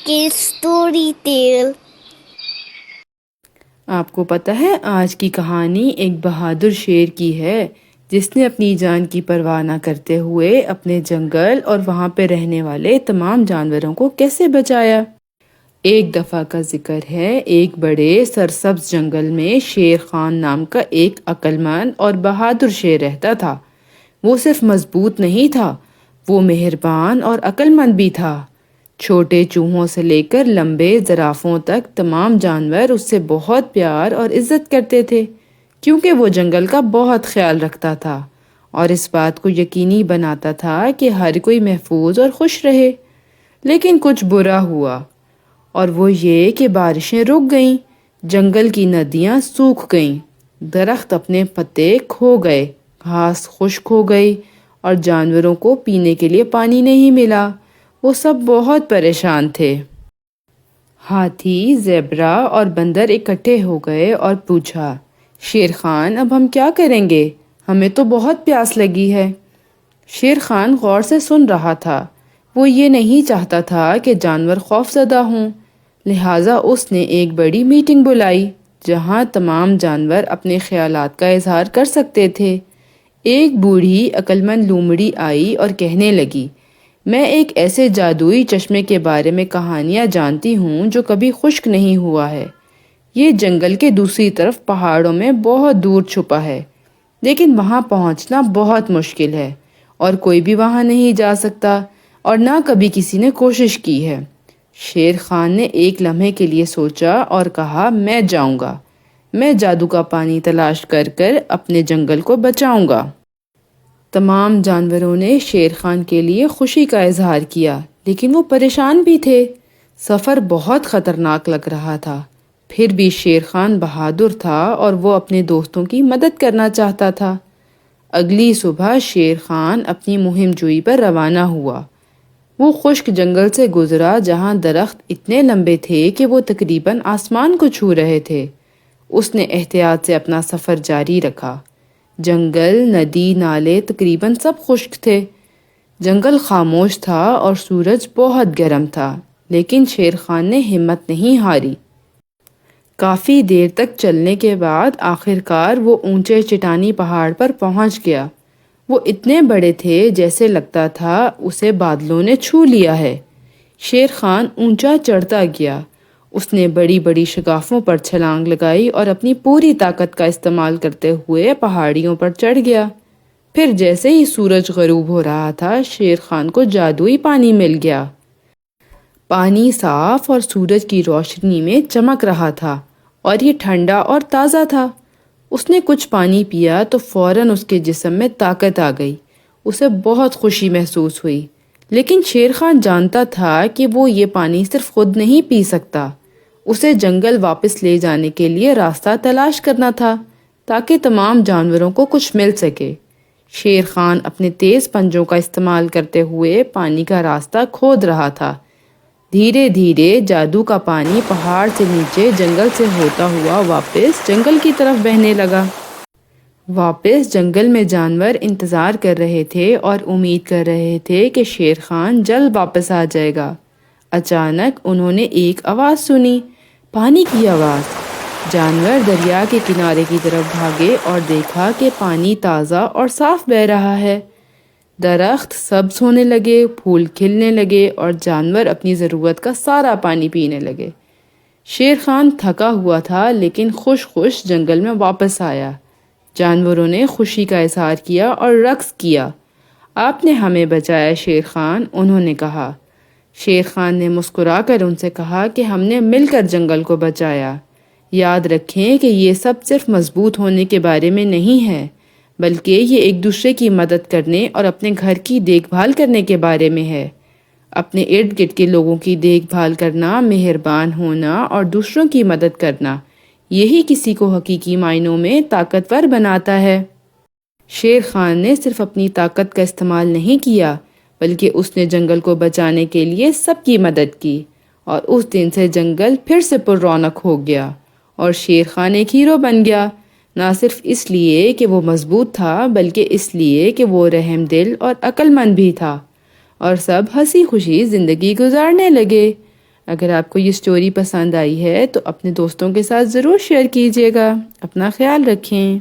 کے story tell. آپ کو پتہ ہے آج کی کہانی ایک بہادر شیر کی ہے جس نے اپنی جان کی پرواہ نہ کرتے ہوئے اپنے جنگل اور وہاں پہ رہنے والے تمام جانوروں کو کیسے بچایا۔ ایک دفعہ کا ذکر ہے، ایک بڑے سرسبز جنگل میں شیر خان نام کا ایک عقل مند اور بہادر شیر رہتا تھا۔ وہ صرف مضبوط نہیں تھا، وہ مہربان اور عقل مند بھی تھا۔ چھوٹے چوہوں سے لے کر لمبے زرافوں تک تمام جانور اس سے بہت پیار اور عزت کرتے تھے، کیونکہ وہ جنگل کا بہت خیال رکھتا تھا اور اس بات کو یقینی بناتا تھا کہ ہر کوئی محفوظ اور خوش رہے۔ لیکن کچھ برا ہوا، اور وہ یہ کہ بارشیں رک گئیں، جنگل کی ندیاں سوکھ گئیں، درخت اپنے پتے کھو گئے، گھاس خشک ہو گئی اور جانوروں کو پینے کے لیے پانی نہیں ملا۔ وہ سب بہت پریشان تھے۔ ہاتھی، زیبرا اور بندر اکٹھے ہو گئے اور پوچھا، شیر خان اب ہم کیا کریں گے؟ ہمیں تو بہت پیاس لگی ہے۔ شیر خان غور سے سن رہا تھا۔ وہ یہ نہیں چاہتا تھا کہ جانور خوف زدہ ہوں، لہٰذا اس نے ایک بڑی میٹنگ بلائی جہاں تمام جانور اپنے خیالات کا اظہار کر سکتے تھے۔ ایک بوڑھی عقل مند لومڑی آئی اور کہنے لگی، میں ایک ایسے جادوئی چشمے کے بارے میں کہانیاں جانتی ہوں جو کبھی خشک نہیں ہوا ہے۔ یہ جنگل کے دوسری طرف پہاڑوں میں بہت دور چھپا ہے، لیکن وہاں پہنچنا بہت مشکل ہے اور کوئی بھی وہاں نہیں جا سکتا اور نہ کبھی کسی نے کوشش کی ہے۔ شیر خان نے ایک لمحے کے لیے سوچا اور کہا، میں جاؤں گا، میں جادو کا پانی تلاش کر کر اپنے جنگل کو بچاؤں گا۔ تمام جانوروں نے شیر خان کے لیے خوشی کا اظہار کیا، لیکن وہ پریشان بھی تھے۔ سفر بہت خطرناک لگ رہا تھا، پھر بھی شیر خان بہادر تھا اور وہ اپنے دوستوں کی مدد کرنا چاہتا تھا۔ اگلی صبح شیر خان اپنی مہم جوئی پر روانہ ہوا۔ وہ خشک جنگل سے گزرا جہاں درخت اتنے لمبے تھے کہ وہ تقریباً آسمان کو چھو رہے تھے۔ اس نے احتیاط سے اپنا سفر جاری رکھا۔ جنگل، ندی، نالے تقریباً سب خشک تھے۔ جنگل خاموش تھا اور سورج بہت گرم تھا، لیکن شیر خان نے ہمت نہیں ہاری۔ کافی دیر تک چلنے کے بعد آخر کار وہ اونچے چٹانی پہاڑ پر پہنچ گیا۔ وہ اتنے بڑے تھے جیسے لگتا تھا اسے بادلوں نے چھو لیا ہے۔ شیر خان اونچا چڑھتا گیا۔ اس نے بڑی بڑی شگافوں پر چھلانگ لگائی اور اپنی پوری طاقت کا استعمال کرتے ہوئے پہاڑیوں پر چڑھ گیا۔ پھر جیسے ہی سورج غروب ہو رہا تھا، شیر خان کو جادوئی پانی مل گیا۔ پانی صاف اور سورج کی روشنی میں چمک رہا تھا اور یہ ٹھنڈا اور تازہ تھا۔ اس نے کچھ پانی پیا تو فوراً اس کے جسم میں طاقت آ گئی۔ اسے بہت خوشی محسوس ہوئی، لیکن شیر خان جانتا تھا کہ وہ یہ پانی صرف خود نہیں پی سکتا۔ اسے جنگل واپس لے جانے کے لیے راستہ تلاش کرنا تھا تاکہ تمام جانوروں کو کچھ مل سکے۔ شیر خان اپنے تیز پنجوں کا استعمال کرتے ہوئے پانی کا راستہ کھود رہا تھا۔ دھیرے دھیرے جادو کا پانی پہاڑ سے نیچے جنگل سے ہوتا ہوا واپس جنگل کی طرف بہنے لگا۔ واپس جنگل میں جانور انتظار کر رہے تھے اور امید کر رہے تھے کہ شیر خان جلد واپس آ جائے گا۔ اچانک انہوں نے ایک آواز سنی، پانی کی آواز۔ جانور دریا کے کنارے کی طرف بھاگے اور دیکھا کہ پانی تازہ اور صاف بہہ رہا ہے۔ درخت سبز ہونے لگے، پھول کھلنے لگے اور جانور اپنی ضرورت کا سارا پانی پینے لگے۔ شیر خان تھکا ہوا تھا لیکن خوش جنگل میں واپس آیا۔ جانوروں نے خوشی کا اظہار کیا اور رقص کیا۔ آپ نے ہمیں بچایا شیر خان، انہوں نے کہا۔ شیر خان نے مسکرا کر ان سے کہا کہ ہم نے مل کر جنگل کو بچایا۔ یاد رکھیں کہ یہ سب صرف مضبوط ہونے کے بارے میں نہیں ہے، بلکہ یہ ایک دوسرے کی مدد کرنے اور اپنے گھر کی دیکھ بھال کرنے کے بارے میں ہے۔ اپنے ارد گرد کے لوگوں کی دیکھ بھال کرنا، مہربان ہونا اور دوسروں کی مدد کرنا، یہی کسی کو حقیقی معنوں میں طاقتور بناتا ہے۔ شیر خان نے صرف اپنی طاقت کا استعمال نہیں کیا، بلکہ اس نے جنگل کو بچانے کے لیے سب کی مدد کی، اور اس دن سے جنگل پھر سے پر رونق ہو گیا اور شیر خان ایک ہیرو بن گیا، نہ صرف اس لیے کہ وہ مضبوط تھا بلکہ اس لیے کہ وہ رحم دل اور عقل مند بھی تھا، اور سب ہنسی خوشی زندگی گزارنے لگے۔ اگر آپ کو یہ سٹوری پسند آئی ہے تو اپنے دوستوں کے ساتھ ضرور شیئر کیجیے گا۔ اپنا خیال رکھیں۔